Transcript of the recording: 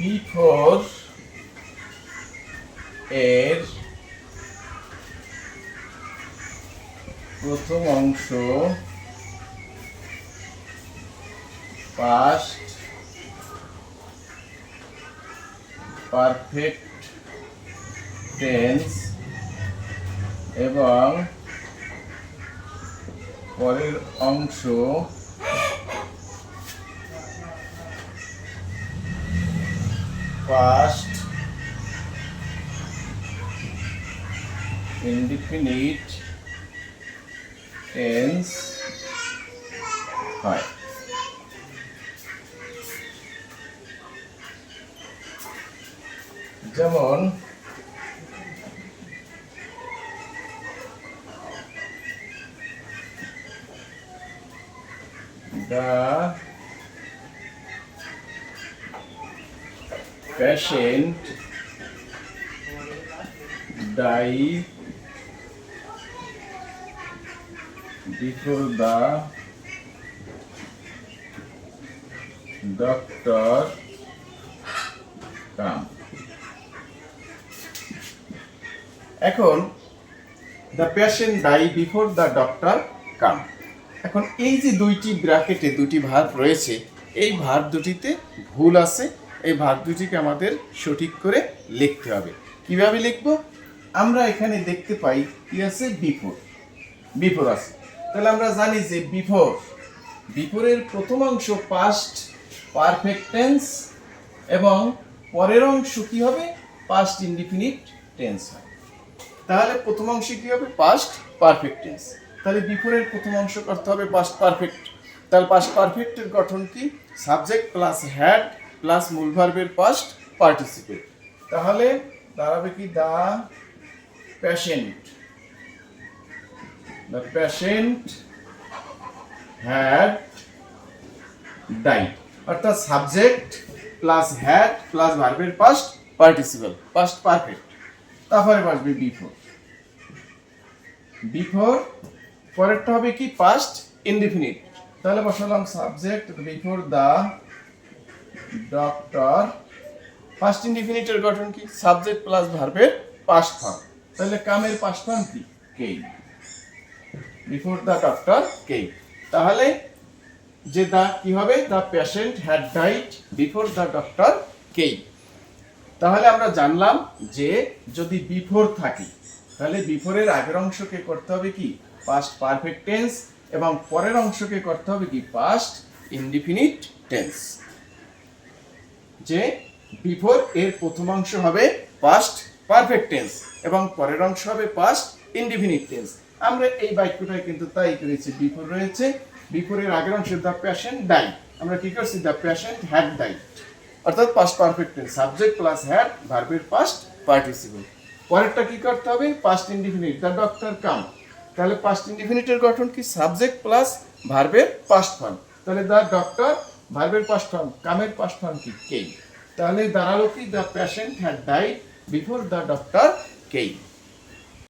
Before এর প্রথম অংশ পাস্ট পারফেক্ট টেন্স এবং পরের অংশ পাস্ট ইনডিফিনিট টেন্স হয়। যেমন the patient died before the doctor come. এখন the patient died before the doctor come. এখন এই যে দুইটি ব্র্যাকেটে দুটি ভার্ব রয়েছে, এই ভার্ব দুটিতে ভুল আছে। এই ভার্ব দুটিকে আমাদের সঠিক করে লিখতে হবে। কিভাবে লিখব? আমরা এখানে দেখতে পাই কি আছে, বিফোর। বিফোর আছে, তাহলে আমরা জানি যে বিফোরের প্রথম অংশ পাস্ট পারফেক্ট টেন্স এবং পরের অংশ কি হবে, পাস্ট ইনডিফিনিট টেন্স হয়। তাহলে প্রথম অংশ কি হবে, পাস্ট পারফেক্ট টেন্স। তাহলে বিফোরের প্রথম অংশ করতে হবে পাস্ট পারফেক্ট। তাহলে পাস্ট পারফেক্টের গঠন কি, সাবজেক্ট প্লাস হ্যাড প্লাস মূল ভার্বের পাস্ট পার্টিসিপেল। তাহলে দাঁড়াবে কি, দ্য প্যাশেন্ট হ্যাড ডাইড, অর্থাৎ সাবজেক্ট প্লাস হ্যাড প্লাস ভার্বের পাস্ট পার্টিসিপেল, পাস্ট পারফেক্ট। তারপরে আসবে বিফোর পরেরটা হবে কি, পাস্ট ইনডিফিনিট। তাহলে বসালাম subject before the doctor. Past ইনডিফিনিটের গঠন কি, সাবজেক্ট প্লাস ভার্বের পাস্ট ফর্ম। তাহলে কামের পাস্ট ফর্ম কি, came. Before the doctor came. তাহলে যে দা কি হবে, the patient had died before the doctor came. তাহলে আমরা জানলাম যে যদি বিফোর থাকে তাহলে বিফোরের আগের অংশকে করতে হবে কি, পাস্ট পারফেক্ট টেন্স এবং পরের অংশকে করতে হবে কি, পাস্ট ইনডিফিনিট টেন্স। যে বিফোর এর প্রথম অংশ হবে পাস্ট পারফেক্ট টেন্স এবং পরের অংশ হবে পাস্ট ইনডিফিনিট টেন্স। আমরা এই বাক্যটায় কিন্তু তাই করেছি, বিফোর রয়েছে, বিফোরের আগের অংশ দ্য পেশেন্ট ডাইড, আমরা কি করছি, দ্য পেশেন্ট হ্যাড ডাইড, অর্থাৎ past perfect tense, subject plus had ভার্বের পাস্ট পার্টিসিপল। পরেরটা কি করতে হবে, পাস্ট ইনডিফিনিট, দ্য ডক্টর কাম। তাহলে পাস্ট ইনডিফিনিটের গঠন কি, সাবজেক্ট প্লাস ভার্বের পাস্ট ফর্ম। তাহলে দ্য ডক্টর ভার্বের পাস্ট ফর্ম, কামের পাস্ট ফর্ম কি, কেম। তাহলে দাঁড়ালো কি, the patient had died before the doctor came.